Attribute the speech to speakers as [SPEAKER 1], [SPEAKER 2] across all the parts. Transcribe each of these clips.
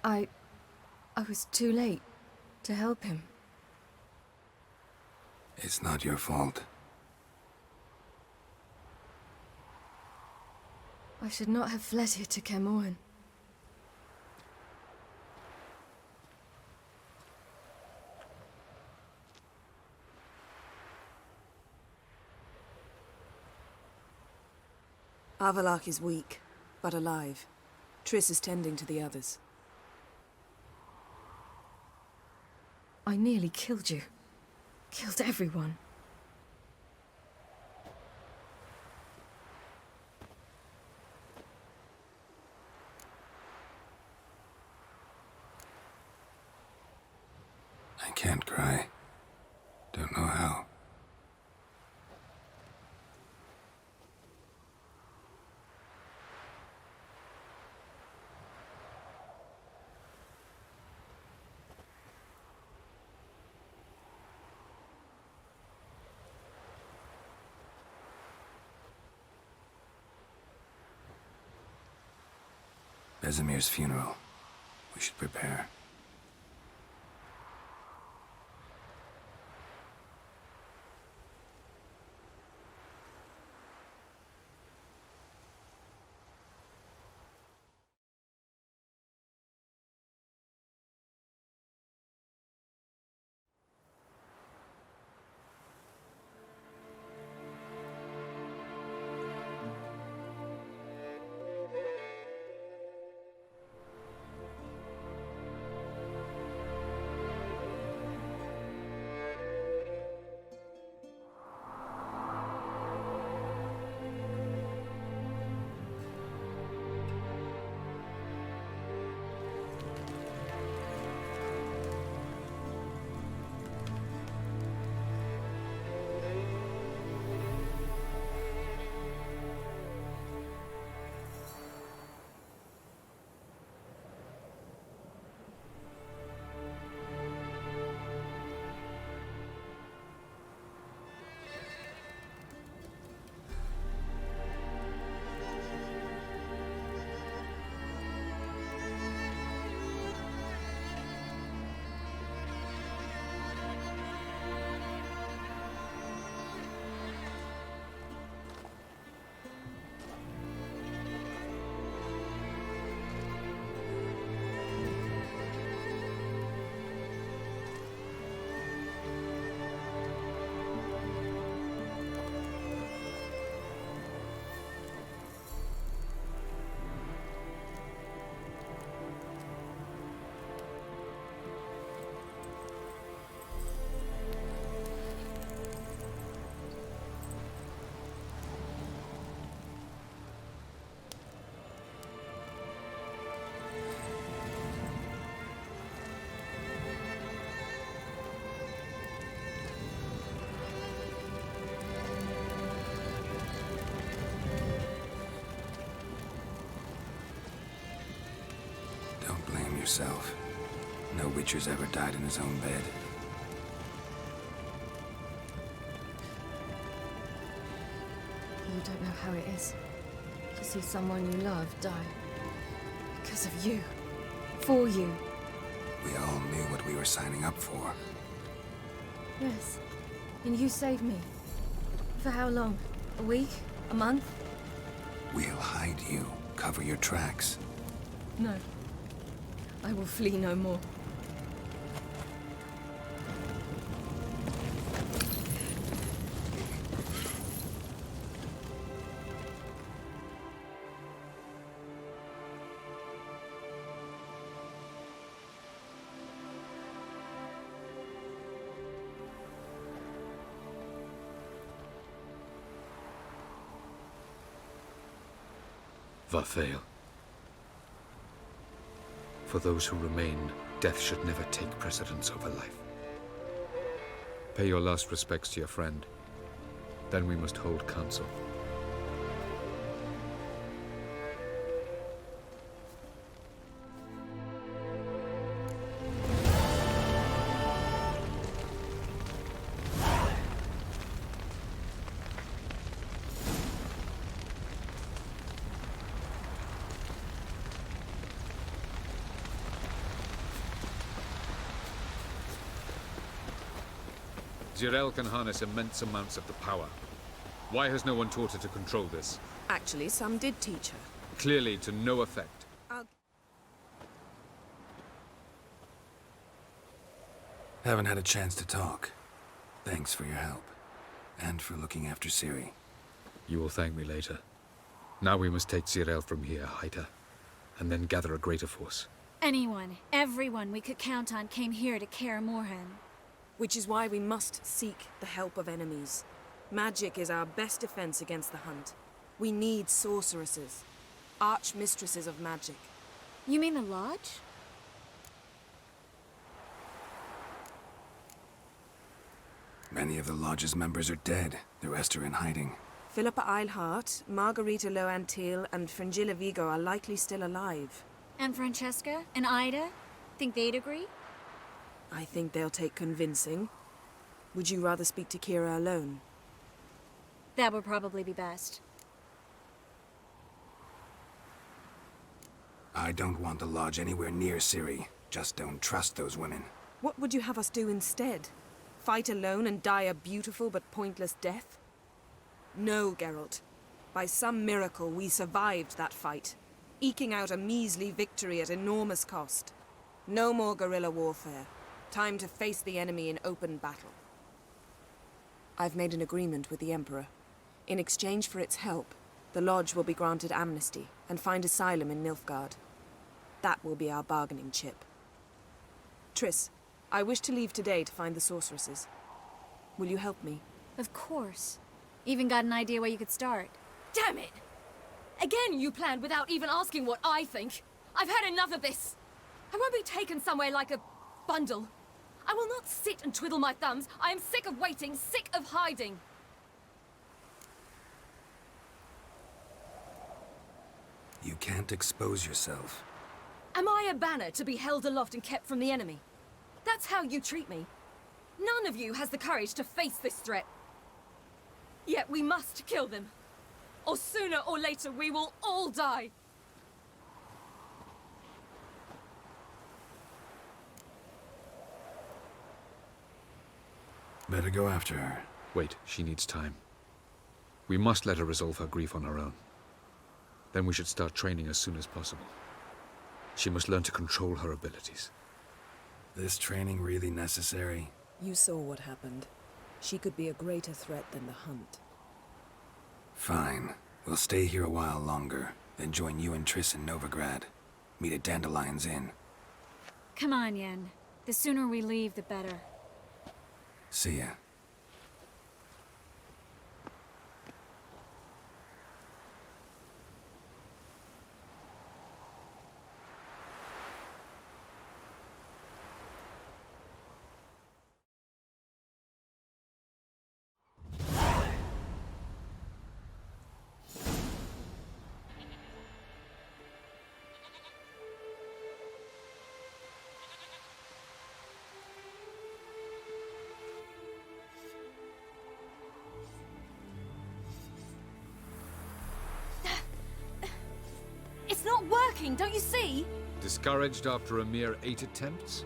[SPEAKER 1] I was too late to help him.
[SPEAKER 2] It's not your fault.
[SPEAKER 1] I should not have fled here to Kaer Morhen.
[SPEAKER 3] Avallac'h is weak, but alive. Triss is tending to the others.
[SPEAKER 1] I nearly killed you. Killed everyone.
[SPEAKER 2] I can't cry. Don't know how. Vesemir's funeral. We should prepare. Don't blame yourself. No Witcher's ever died in his own bed.
[SPEAKER 1] You don't know how it is to see someone you love die. Because of you. For you.
[SPEAKER 2] We all knew what we were signing up for.
[SPEAKER 1] Yes. And you saved me. For how long? A week? A month?
[SPEAKER 2] We'll hide you. Cover your tracks.
[SPEAKER 1] No. I will flee no more.
[SPEAKER 4] Varthael. For those who remain, death should never take precedence over life. Pay your last respects to your friend. Then we must hold council. Zirael can harness immense amounts of the power. Why has no one taught her to control this?
[SPEAKER 3] Actually, some did teach her.
[SPEAKER 4] Clearly to no effect.
[SPEAKER 2] Haven't had a chance to talk. Thanks for your help. And for looking after Ciri.
[SPEAKER 4] You will thank me later. Now we must take Zirael from here, hide her, and then gather a greater force.
[SPEAKER 5] Anyone, everyone we could count on came here to Kaer Morhen.
[SPEAKER 3] Which is why we must seek the help of enemies. Magic is our best defense against the Hunt. We need sorceresses. Archmistresses of magic.
[SPEAKER 5] You mean the Lodge?
[SPEAKER 2] Many of the Lodge's members are dead. The rest are in hiding.
[SPEAKER 3] Philippa Eilhart, Margarita Loantil, and Fringilla Vigo are likely still alive.
[SPEAKER 5] And Francesca? And Ida? Think they'd agree?
[SPEAKER 3] I think they'll take convincing. Would you rather speak to Kira alone?
[SPEAKER 5] That would probably be best.
[SPEAKER 2] I don't want the Lodge anywhere near Ciri. Just don't trust those women.
[SPEAKER 3] What would you have us do instead? Fight alone and die a beautiful but pointless death? No, Geralt. By some miracle, we survived that fight, eking out a measly victory at enormous cost. No more guerrilla warfare. Time to face the enemy in open battle. I've made an agreement with the Emperor. In exchange for its help, the Lodge will be granted amnesty and find asylum in Nilfgaard. That will be our bargaining chip. Triss, I wish to leave today to find the sorceresses. Will you help me?
[SPEAKER 5] Of course. Even got an idea where you could start.
[SPEAKER 1] Damn it! Again you planned without even asking what I think. I've had enough of this. I won't be taken somewhere like a bundle. I will not sit and twiddle my thumbs. I am sick of waiting, sick of hiding.
[SPEAKER 2] You can't expose yourself.
[SPEAKER 1] Am I a banner to be held aloft and kept from the enemy? That's how you treat me. None of you has the courage to face this threat. Yet we must kill them. Or sooner or later we will all die.
[SPEAKER 2] Better go after her.
[SPEAKER 4] Wait, she needs time. We must let her resolve her grief on her own. Then we should start training as soon as possible. She must learn to control her abilities.
[SPEAKER 2] This training really necessary?
[SPEAKER 3] You saw what happened. She could be a greater threat than the Hunt.
[SPEAKER 2] Fine. We'll stay here a while longer, then join you and Triss in Novigrad. Meet at Dandelion's Inn.
[SPEAKER 5] Come on, Yen. The sooner we leave, the better.
[SPEAKER 2] See ya.
[SPEAKER 1] It's not working, don't you see?
[SPEAKER 4] Discouraged after a mere 8 attempts?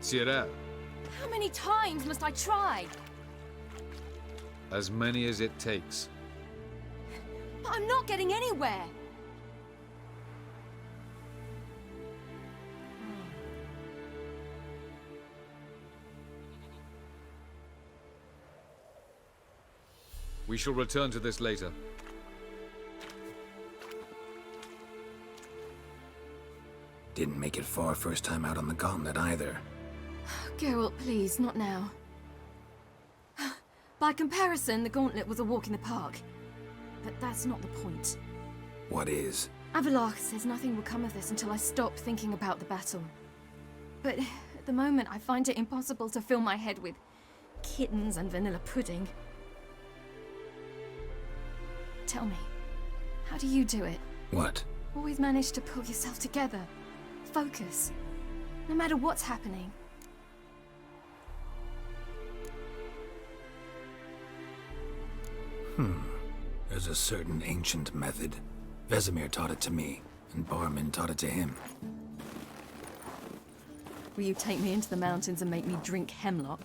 [SPEAKER 4] Zirael,
[SPEAKER 1] How many times must I try?
[SPEAKER 4] as many as it takes.
[SPEAKER 1] But I'm not getting anywhere.
[SPEAKER 4] We shall return to this later.
[SPEAKER 2] Didn't make it far first time out on the gauntlet either.
[SPEAKER 1] Geralt, please, not now. By comparison, the gauntlet was a walk in the park. But that's not the point.
[SPEAKER 2] What is?
[SPEAKER 1] Avallac'h says nothing will come of this until I stop thinking about the battle. But at the moment, I find it impossible to fill my head with kittens and vanilla pudding. Tell me, how do you do it?
[SPEAKER 2] What?
[SPEAKER 1] Always manage to pull yourself together. Focus. No matter what's happening.
[SPEAKER 2] There's a certain ancient method. Vesemir taught it to me, and Barman taught it to him.
[SPEAKER 1] Will you take me into the mountains and make me drink hemlock?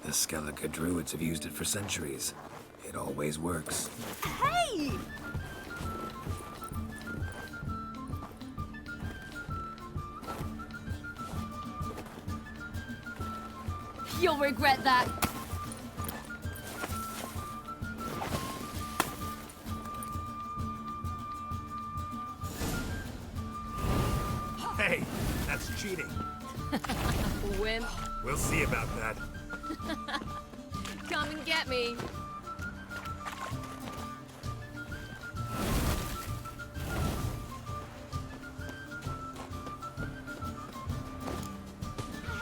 [SPEAKER 2] The Skellige druids have used it for centuries. It always works.
[SPEAKER 1] Hey! You'll regret that.
[SPEAKER 6] Hey, that's cheating.
[SPEAKER 1] Wimp,
[SPEAKER 6] We'll see about that.
[SPEAKER 1] come and get me.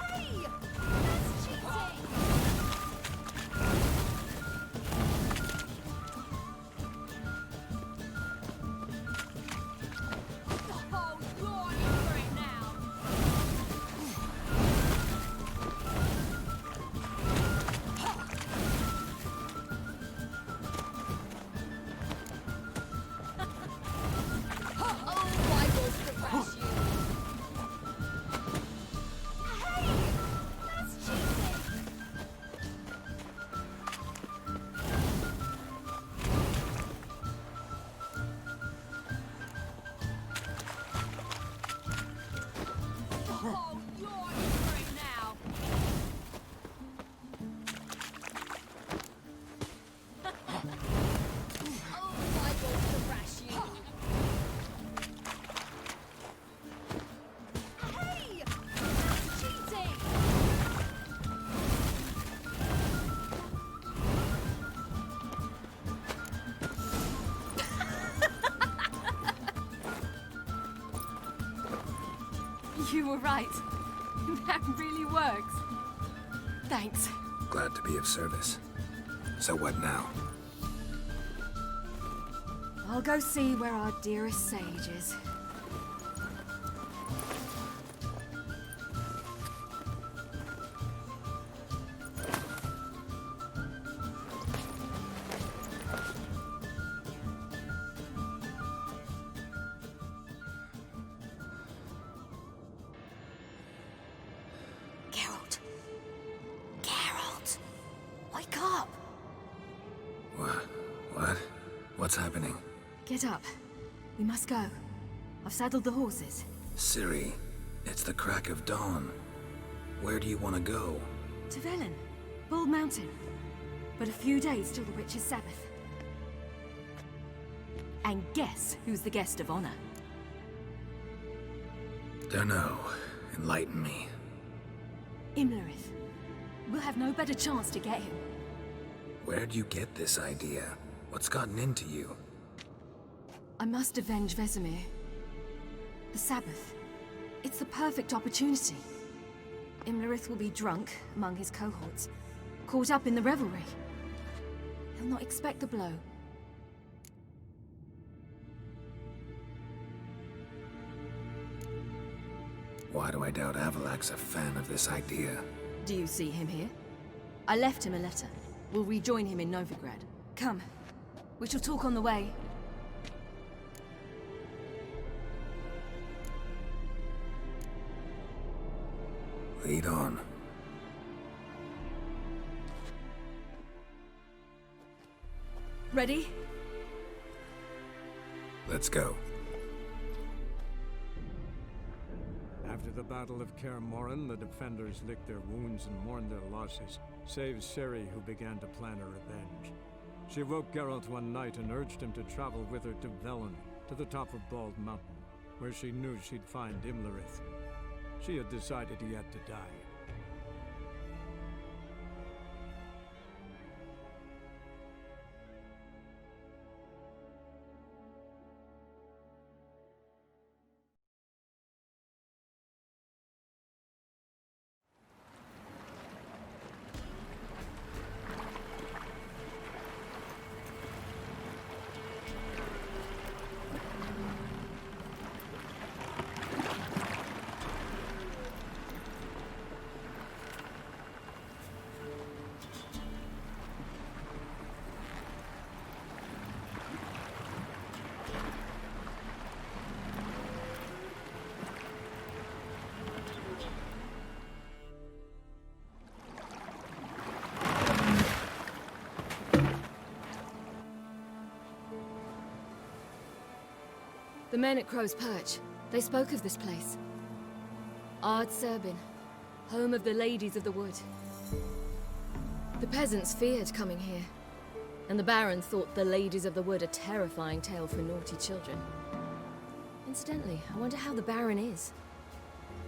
[SPEAKER 5] Hey! That's cheating!
[SPEAKER 1] Oh, you're in for it now. Oh, I will thrash you.
[SPEAKER 5] Hey! That's cheating!
[SPEAKER 1] Oh, you're in for it now. Oh, I will thrash you.
[SPEAKER 5] Hey! That's cheating!
[SPEAKER 1] You were right. That really works. Thanks.
[SPEAKER 2] Glad to be of service. So what now?
[SPEAKER 1] I'll go see where our dearest sage is. Geralt. Geralt. Wake up.
[SPEAKER 2] What? What's happening?
[SPEAKER 1] Get up. We must go. I've saddled the horses.
[SPEAKER 2] Ciri, it's the crack of dawn. Where do you want to go?
[SPEAKER 1] To Velen. Bald Mountain. But a few days till the Witch's Sabbath. And guess who's the guest of honor?
[SPEAKER 2] Dunno. Enlighten me.
[SPEAKER 1] Imlerith. We'll have no better chance to get him.
[SPEAKER 2] Where'd you get this idea? What's gotten into you?
[SPEAKER 1] I must avenge Vesemir. The Sabbath. It's the perfect opportunity. Imlerith will be drunk among his cohorts, caught up in the revelry. He'll not expect the blow.
[SPEAKER 2] Why do I doubt Avalak's a fan of this idea?
[SPEAKER 1] Do you see him here? I left him a letter. We'll rejoin him in Novigrad. Come. We shall talk on the way.
[SPEAKER 2] Lead on.
[SPEAKER 1] Ready?
[SPEAKER 2] Let's go.
[SPEAKER 7] After the Battle of Kaer Morhen, the defenders licked their wounds and mourned their losses, save Ciri, who began to plan a revenge. She woke Geralt one night and urged him to travel with her to Velen, to the top of Bald Mountain, where she knew she'd find Imlerith. She had decided he had to die.
[SPEAKER 1] The men at Crow's Perch, they spoke of this place. Ard Serbin, home of the Ladies of the Wood. The peasants feared coming here, and the Baron thought the Ladies of the Wood a terrifying tale for naughty children. Incidentally, I wonder how the Baron is.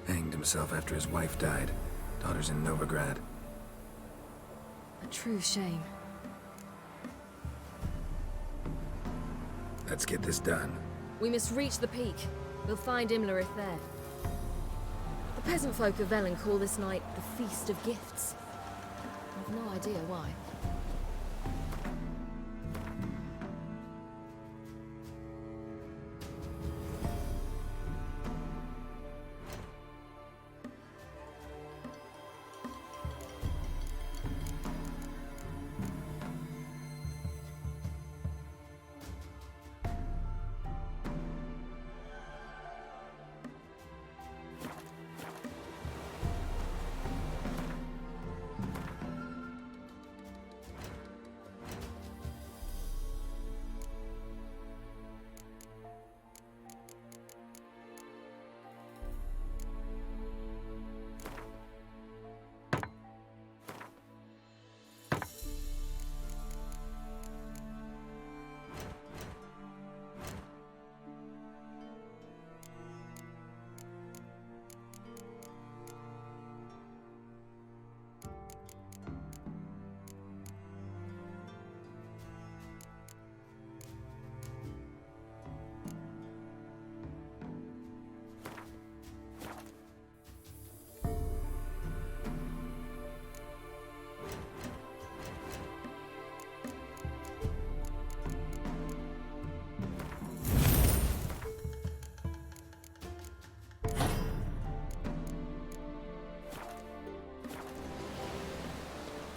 [SPEAKER 2] Hanged himself after his wife died. Daughter's in Novigrad.
[SPEAKER 1] A true shame.
[SPEAKER 2] Let's get this done.
[SPEAKER 1] We must reach the peak. We'll find Imlerith there. The peasant folk of Velen call this night the Feast of Gifts. I've no idea why.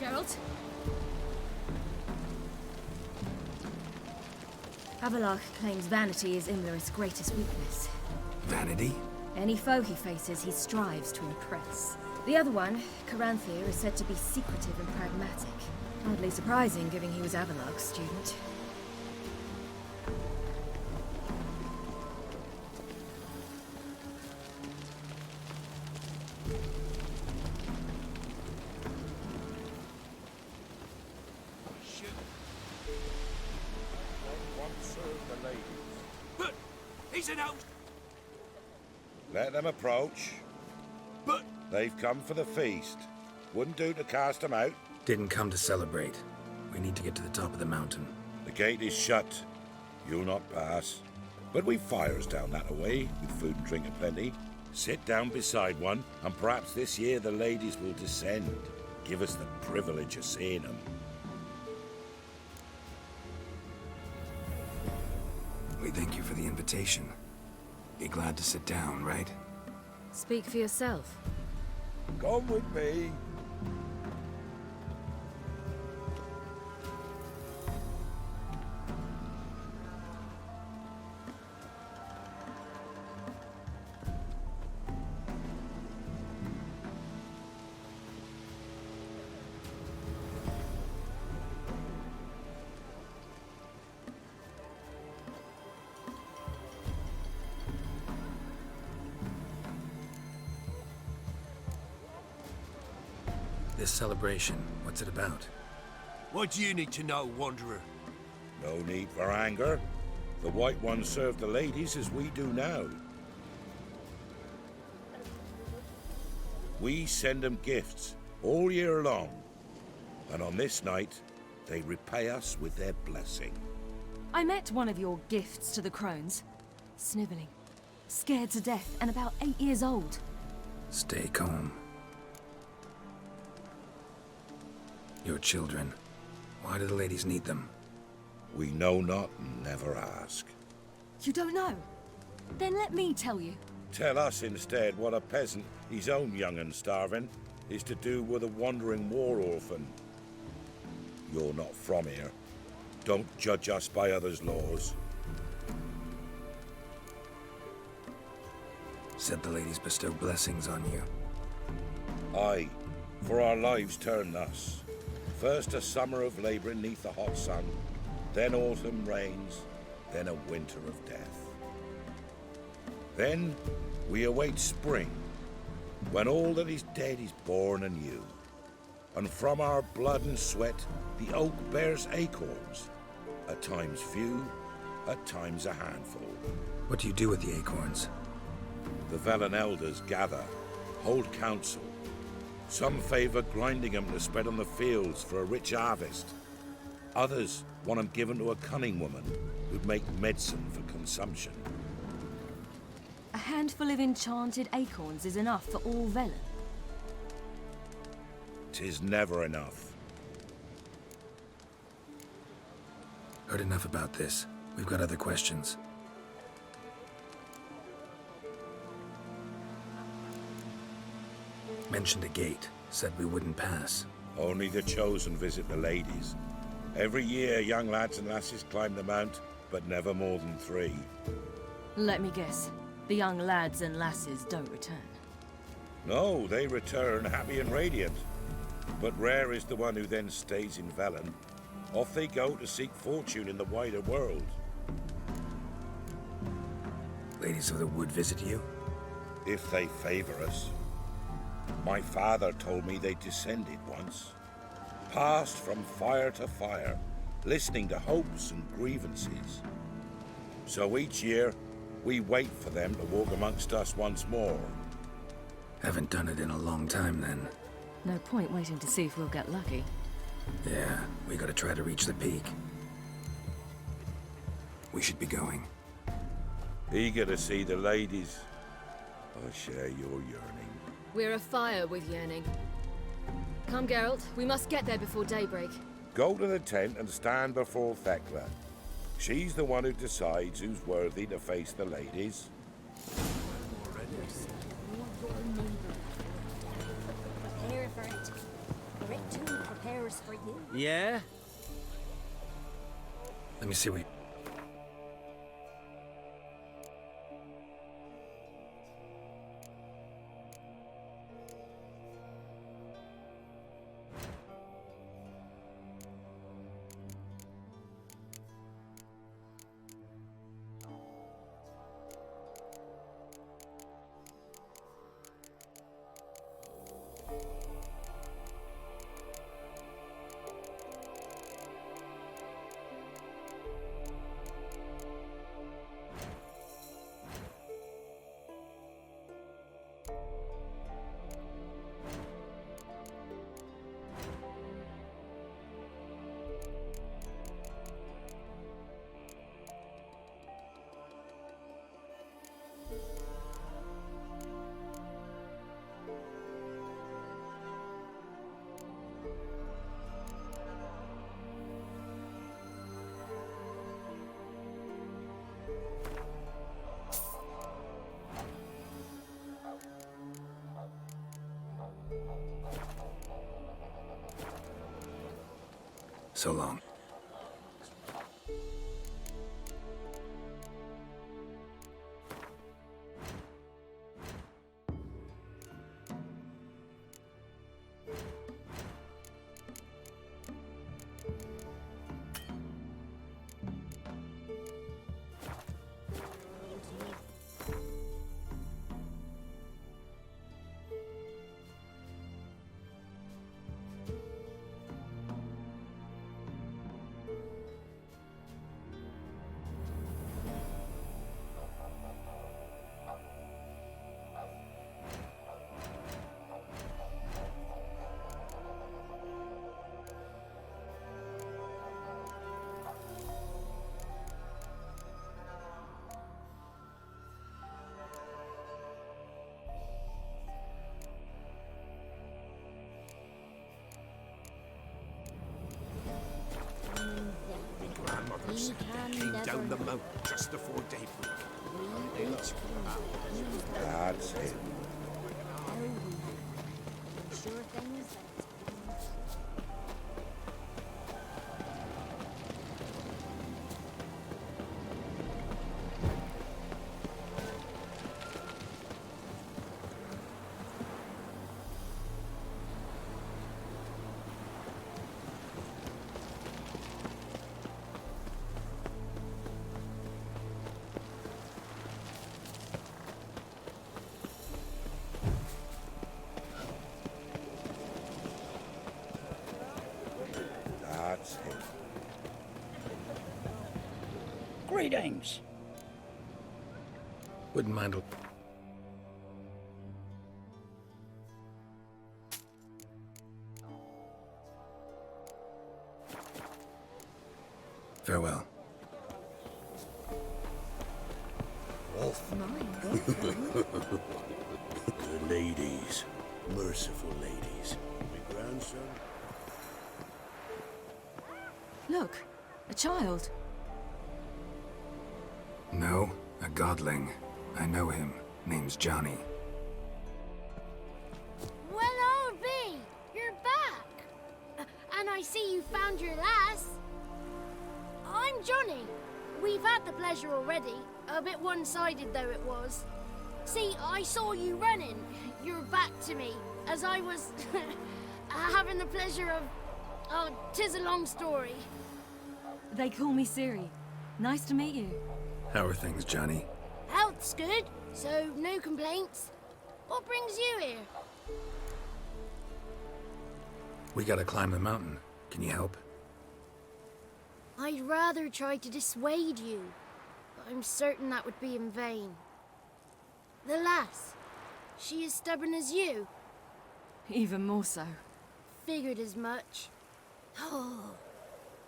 [SPEAKER 1] Geralt? Avallac'h claims vanity is Imlerith's greatest weakness.
[SPEAKER 2] Vanity?
[SPEAKER 1] Any foe he faces, he strives to impress. The other one, Caranthir, is said to be secretive and pragmatic. Hardly surprising, given he was Avallac'h's student.
[SPEAKER 6] But he's an out.
[SPEAKER 8] Let them approach.
[SPEAKER 6] But
[SPEAKER 8] They've come for the feast. Wouldn't do to cast them out.
[SPEAKER 2] Didn't come to celebrate. We need to get to the top of the mountain.
[SPEAKER 8] The gate is shut. You'll not pass. But we've fires down that away, with food and drink aplenty. Sit down beside one, and perhaps this year the ladies will descend. Give us the privilege of seeing them.
[SPEAKER 2] We thank you for the invitation. Be glad to sit down, right?
[SPEAKER 1] Speak for yourself.
[SPEAKER 8] Come with me.
[SPEAKER 2] This celebration, what's it about?
[SPEAKER 6] what do you need to know, Wanderer?
[SPEAKER 8] No need for anger. The White Ones serve the ladies as we do now. We send them gifts all year long. And on this night, they repay us with their blessing.
[SPEAKER 1] I met one of your gifts to the crones. Sniveling. Scared to death and about 8 years old.
[SPEAKER 2] Stay calm. Your children. Why do the ladies need them?
[SPEAKER 8] We know not and never ask.
[SPEAKER 1] You don't know? Then let me tell you.
[SPEAKER 8] Tell us instead what a peasant, his own young and starving, is to do with a wandering war orphan. You're not from here. Don't judge us by others' laws.
[SPEAKER 2] Said the ladies bestow blessings on you.
[SPEAKER 8] Aye, for our lives turn thus. First a summer of labouring neath the hot sun, then autumn rains, then a winter of death. Then we await spring, when all that is dead is born anew. And from our blood and sweat, the oak bears acorns. At times few, at times a handful.
[SPEAKER 2] What do you do with the acorns?
[SPEAKER 8] The Velen elders gather, hold council. Some favor grinding them to spread on the fields for a rich harvest. Others want them given to a cunning woman who'd make medicine for consumption.
[SPEAKER 1] A handful of enchanted acorns is enough for all Velen.
[SPEAKER 8] 'Tis never enough.
[SPEAKER 2] Heard enough about this. We've got other questions. Mentioned a gate. Said we wouldn't pass.
[SPEAKER 8] Only the chosen visit the ladies. Every year, young lads and lasses climb the mount, but never more than 3.
[SPEAKER 1] Let me guess. The young lads and lasses don't return.
[SPEAKER 8] No, they return happy and radiant. But rare is the one who then stays in Velen. Off they go to seek fortune in the wider world.
[SPEAKER 2] Ladies of the Wood visit you?
[SPEAKER 8] If they favor us. My father told me they descended once. Passed from fire to fire, listening to hopes and grievances. So each year, we wait for them to walk amongst us once more.
[SPEAKER 2] Haven't done it in a long time then.
[SPEAKER 1] No point waiting to see if we'll get lucky.
[SPEAKER 2] Yeah, we gotta try to reach the peak. We should be going.
[SPEAKER 8] Eager to see the ladies. I share your yearning.
[SPEAKER 1] We're afire with yearning. Come, Geralt. We must get there before daybreak.
[SPEAKER 8] Go to the tent and stand before Thekla. She's the one who decides who's worthy to face the ladies.
[SPEAKER 5] Prepare for it. Rick too prepares for you.
[SPEAKER 9] Yeah?
[SPEAKER 2] Let me see what... So long.
[SPEAKER 6] Grandmother said they came down the mountain just before daybreak.
[SPEAKER 8] That's it.
[SPEAKER 5] Sure things that
[SPEAKER 9] Greetings.
[SPEAKER 2] Wouldn't mind a... Farewell.
[SPEAKER 8] Wolf. The ladies. Merciful ladies. My grandson.
[SPEAKER 1] Look, a child.
[SPEAKER 2] No, a godling. I know him. Name's Johnny.
[SPEAKER 5] Well, old B, you're back. And I see you found your lass. I'm Johnny. We've had the pleasure already. A bit one-sided though it was. See, I saw you running. Your back to me, as I was having the pleasure of... Oh, 'tis a long story.
[SPEAKER 1] They call me Ciri. Nice to meet you.
[SPEAKER 2] How are things, Johnny?
[SPEAKER 5] Health's good, so no complaints. What brings you here?
[SPEAKER 2] We gotta climb the mountain. Can you help?
[SPEAKER 5] I'd rather try to dissuade you, but I'm certain that would be in vain. The lass, she as stubborn as you?
[SPEAKER 1] Even more so.
[SPEAKER 5] Figured as much. Oh,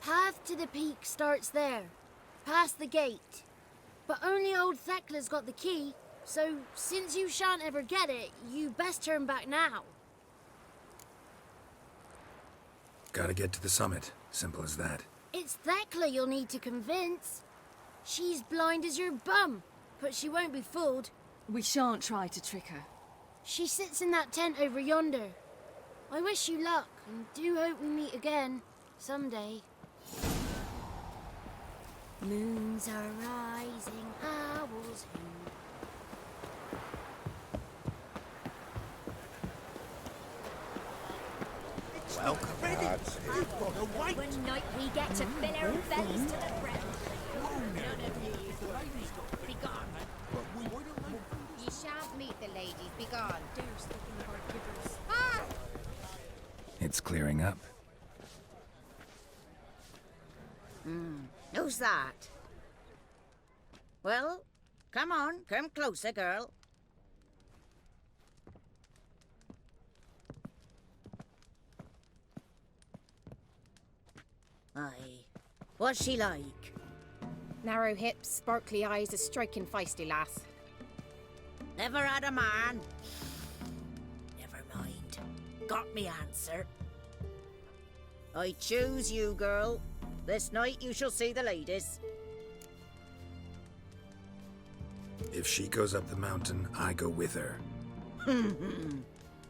[SPEAKER 5] path to the peak starts there, past the gate. But only old Thekla's got the key, so since you shan't ever get it, you best turn back now.
[SPEAKER 2] Gotta get to the summit. Simple as that.
[SPEAKER 5] It's Thekla you'll need to convince. She's blind as your bum, but she won't be fooled.
[SPEAKER 1] We shan't try to trick her.
[SPEAKER 5] She sits in that tent over yonder. I wish you luck, and do hope we meet again, someday. Moons are rising, owls hoot.
[SPEAKER 6] Welcome, lads. What a wait.
[SPEAKER 5] One night we get to fill our bellies to the brim.
[SPEAKER 10] Begone. Ye shan't meet the ladies. Begone. Ah!
[SPEAKER 2] It's clearing up.
[SPEAKER 10] Who's that? Well, come on. Come closer, girl. Aye. What's she like?
[SPEAKER 11] Narrow hips, sparkly eyes, a striking feisty lass.
[SPEAKER 10] Never had a man. Never mind. Got me answer. I choose you, girl. This night you shall see the ladies.
[SPEAKER 2] If she goes up the mountain, I go with her.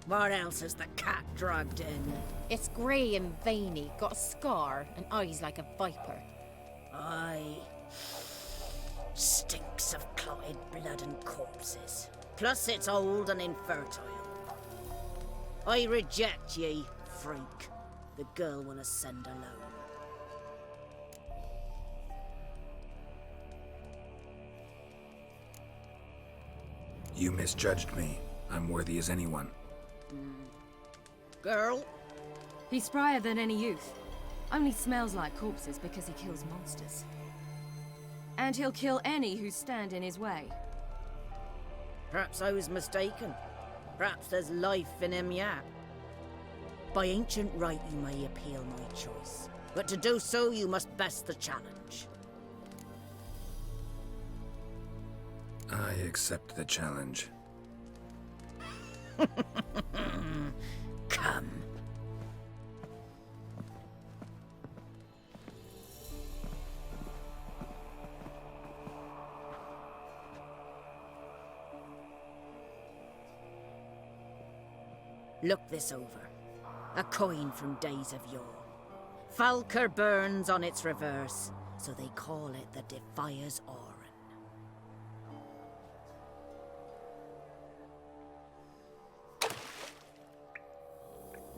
[SPEAKER 10] What else is the cat dragged in?
[SPEAKER 11] It's grey and veiny, got a scar, and eyes like a viper.
[SPEAKER 10] Aye. Stinks of clotted blood and corpses. Plus it's old and infertile. I reject ye, freak. The girl will ascend alone.
[SPEAKER 2] You misjudged me. I'm worthy as anyone.
[SPEAKER 10] Girl?
[SPEAKER 1] He's sprier than any youth. Only smells like corpses because he kills monsters. And he'll kill any who stand in his way.
[SPEAKER 10] Perhaps I was mistaken. Perhaps there's life in him yet. By ancient right you may appeal my choice. But to do so you must best the challenge.
[SPEAKER 2] I accept the challenge.
[SPEAKER 10] Come. Look this over. A coin from days of yore. Falker burns on its reverse, so they call it the Defier's Oran.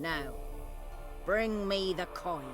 [SPEAKER 10] Now, bring me the coin.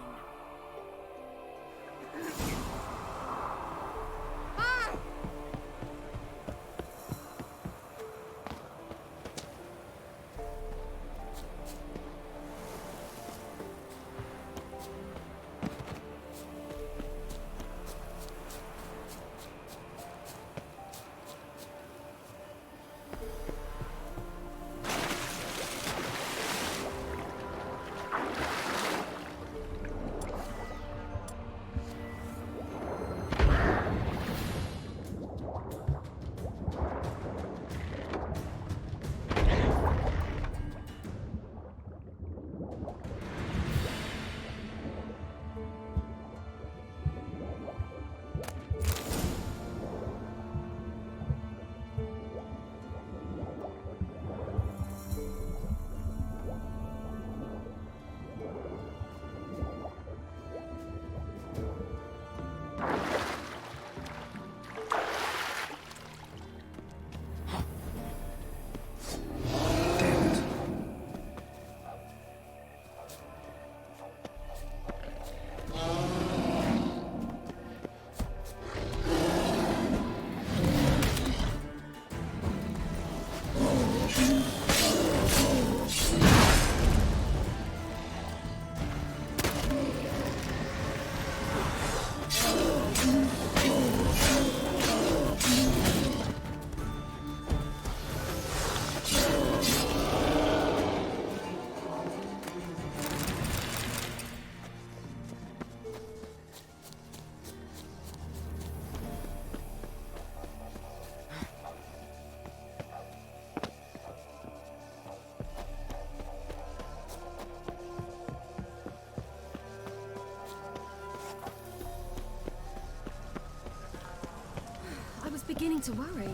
[SPEAKER 1] I was beginning to worry.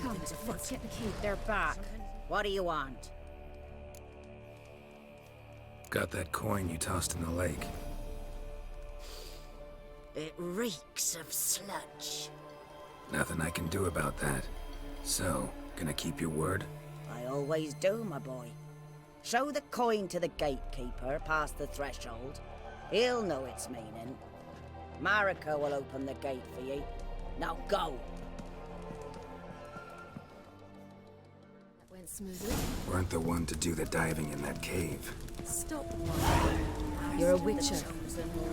[SPEAKER 1] Come, let's get the key.
[SPEAKER 11] They're back.
[SPEAKER 10] What do you want?
[SPEAKER 2] Got that coin you tossed in the lake.
[SPEAKER 10] It reeks of sludge.
[SPEAKER 2] Nothing I can do about that. So, gonna keep your word?
[SPEAKER 10] I always do, my boy. Show the coin to the gatekeeper past the threshold. He'll know its meaning. Marika will open the gate for you. Now go!
[SPEAKER 1] That went smoothly.
[SPEAKER 2] Weren't the one to do the diving in that cave.
[SPEAKER 1] Stop. You're a witcher.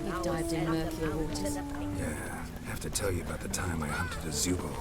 [SPEAKER 1] You've dived in murkier waters.
[SPEAKER 2] Yeah, have to tell you about the time I hunted a Zubul.